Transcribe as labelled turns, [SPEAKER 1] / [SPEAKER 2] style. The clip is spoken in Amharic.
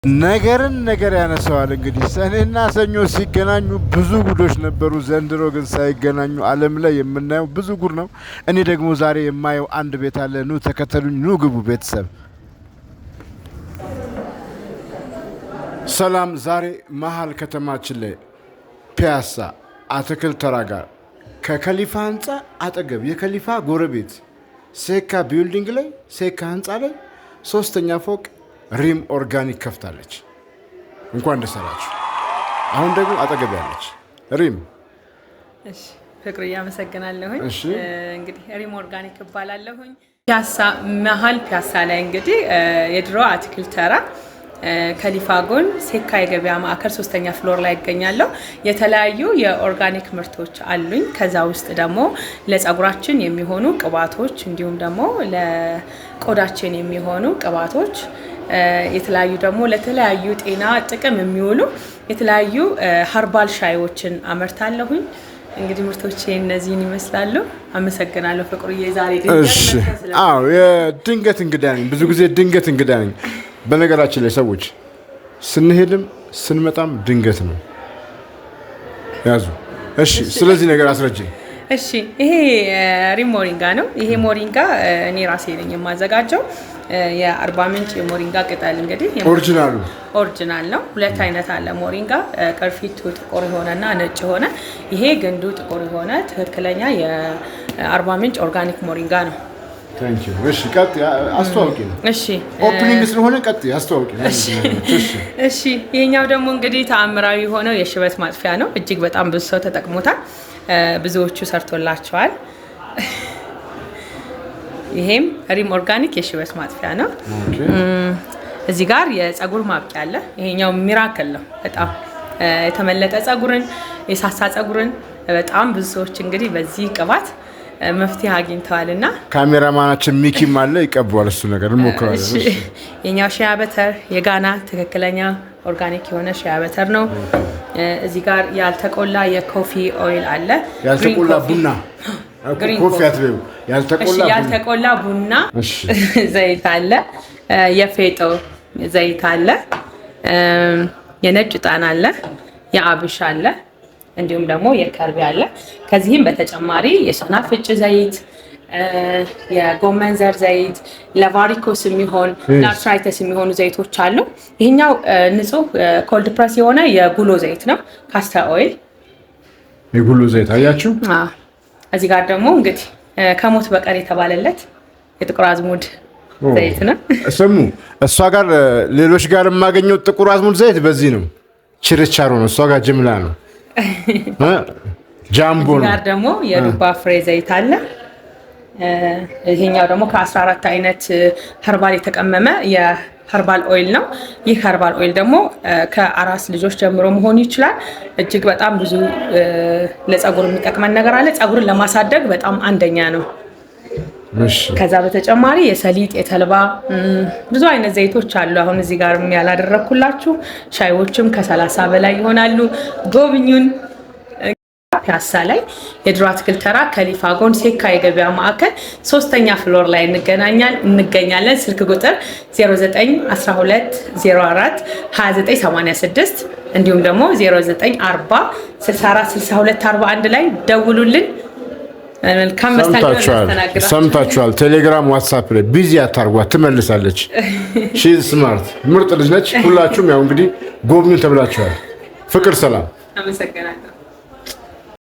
[SPEAKER 1] ነገር ያነሳዋል እንግዲህ ሰኔና ሰኞ ሲገናኙ ብዙ ጉዶች ነበሩ። ዘንድሮ ግን ሳይገናኙ ዓለም ላይ የምናየው ብዙ ጉድ ነው። እኔ ደግሞ ዛሬ የማየው አንድ ቤት አለ። ኑ ተከተሉኝ፣ ኑ ግቡ ቤተሰብ። ሰላም። ዛሬ መሀል ከተማችን ላይ ፒያሳ አትክልት ተራ ጋር ከከሊፋ ህንፃ አጠገብ የከሊፋ ጎረቤት ሴካ ቢልዲንግ ላይ ሴካ ህንፃ ላይ 3ኛ ፎቅ ሪም ኦርጋኒክ ከፍታለች። እንኳን ደስ አላችሁ። አሁን ደግሞ አጠገብ ያለች ሪም።
[SPEAKER 2] እሺ ፍቅር ያመሰግናለሁኝ። እንግዲህ ሪም ኦርጋኒክ እባላለሁኝ። ፒያሳ መሀል ፒያሳ ላይ እንግዲህ የድሮ አትክልት ተራ ከሊፋ ጎን ሴካ የገበያ ማዕከል 3ኛ ፍሎር ላይ ይገኛለሁ። የተለያዩ የኦርጋኒክ ምርቶች አሉኝ። ከዛ ውስጥ ደግሞ ለፀጉራችን የሚሆኑ ቅባቶች እንዲሁም ደግሞ ለቆዳችን የሚሆኑ ቅባቶች የተለያዩ ደግሞ ለተለያዩ ጤና ጥቅም የሚውሉ የተለያዩ ሀርባል ሻዮችን አመርታለሁኝ። እንግዲህ ምርቶቼ እነዚህን ይመስላሉ። አመሰግናለሁ ፍቅሩዬ። ዛሬ
[SPEAKER 1] ድንገት እንግዳ ነኝ። ብዙ ጊዜ ድንገት እንግዳ ነኝ። በነገራችን ላይ ሰዎች ስንሄድም ስንመጣም ድንገት ነው። ያዙ። እሺ፣ ስለዚህ ነገር አስረጅኝ።
[SPEAKER 2] እሺ፣ ይሄ ሪም ሞሪንጋ ነው። ይሄ ሞሪንጋ እኔ ራሴ ነኝ የማዘጋጀው። የአርባ ምንጭ የሞሪንጋ ቅጠል እንግዲህ ኦሪጂናል ነው። 2 አይነት አለ ሞሪንጋ፣ ቅርፊቱ ጥቁር የሆነና ነጭ የሆነ። ይሄ ግንዱ ጥቁር የሆነ ትክክለኛ የአርባ ምንጭ ኦርጋኒክ ሞሪንጋ ነው።
[SPEAKER 1] ታንኪ ዩ። እሺ፣ ቀጥ አስተዋውቂ ነው።
[SPEAKER 2] እሺ፣
[SPEAKER 1] ኦፕኒንግ ስለሆነ ቀጥ አስተዋውቂ ነው።
[SPEAKER 2] እሺ፣ ይሄኛው ደግሞ እንግዲህ ተአምራዊ የሆነው የሽበት ማጥፊያ ነው። እጅግ በጣም ብዙ ሰው ተጠቅሞታል። ብዙዎቹ ሰርቶላቸዋል። ይሄም ሪም ኦርጋኒክ የሽበት ማጥፊያ ነው። እዚህ ጋር የፀጉር ማብቂያ አለ። ይሄኛው ሚራክል ነው። በጣም የተመለጠ ፀጉርን፣ የሳሳ ፀጉርን በጣም ብዙ ሰዎች እንግዲህ በዚህ ቅባት መፍትሄ አግኝተዋልና
[SPEAKER 1] ካሜራማናችን ሚኪም አለ ይቀበዋል። እሱ ነገር እንሞክራለን።
[SPEAKER 2] የኛው ሺያ በተር የጋና ትክክለኛ ኦርጋኒክ የሆነ ሺያ በተር ነው። እዚህ ጋር ያልተቆላ የኮፊ ኦይል አለ።
[SPEAKER 1] ያልተቆላ ቡና ኮፊ አትበዩ።
[SPEAKER 2] ያልተቆላ ቡና ዘይት አለ። የፌጦ ዘይት አለ። የነጭ ጣን አለ። የአብሽ አለ። እንዲሁም ደግሞ የከርቤ አለ። ከዚህም በተጨማሪ የሰናፍጭ ዘይት፣ የጎመን ዘር ዘይት፣ ለቫሪኮስ የሚሆን ለአርትራይተስ የሚሆኑ ዘይቶች አሉ። ይሄኛው ንጹህ ኮልድ ፕረስ የሆነ የጉሎ ዘይት ነው። ካስተር ኦይል
[SPEAKER 1] የጉሎ ዘይት አያችሁ።
[SPEAKER 2] እዚህ ጋር ደግሞ እንግዲህ ከሞት በቀር የተባለለት የጥቁር አዝሙድ ዘይት ነው።
[SPEAKER 1] ስሙ እሷ ጋር ሌሎች ጋር የማገኘው ጥቁር አዝሙድ ዘይት በዚህ ነው። ችርቻሮ ነው። እሷ ጋር ጅምላ ነው። ጃምቦ ነው።
[SPEAKER 2] ጋር ደግሞ የዱባ ፍሬ ዘይት አለ። ይሄኛው ደግሞ ከ14 አይነት ኸርባል የተቀመመ የኸርባል ኦይል ነው። ይህ ኸርባል ኦይል ደግሞ ከአራስ ልጆች ጀምሮ መሆን ይችላል። እጅግ በጣም ብዙ ለፀጉር የሚጠቅመን ነገር አለ። ፀጉርን ለማሳደግ በጣም አንደኛ ነው። ከዛ በተጨማሪ የሰሊጥ የተልባ ብዙ አይነት ዘይቶች አሉ። አሁን እዚህ ጋር ያላደረኩላችሁ ሻይዎችም ከ30 በላይ ይሆናሉ። ጎብኙን። ፒያሳ ላይ የድሮ አትክልት ተራ ከሊፋ ጎን ሴካ የገበያ ማዕከል 3ኛ ፍሎር ላይ እንገኛለን። ስልክ ቁጥር 0912042986 እንዲሁም ደግሞ 0940646241 ላይ ደውሉልን። መልካም
[SPEAKER 1] ሰምታችኋል። ቴሌግራም፣ ዋትስአፕ ላይ ቢዚ አታርጓት፣ ትመልሳለች። ሺ ስማርት ምርጥ ልጅ ነች። ሁላችሁም ያው እንግዲህ ጎብኙ ተብላችኋል። ፍቅር፣ ሰላም።
[SPEAKER 2] አመሰግናለሁ።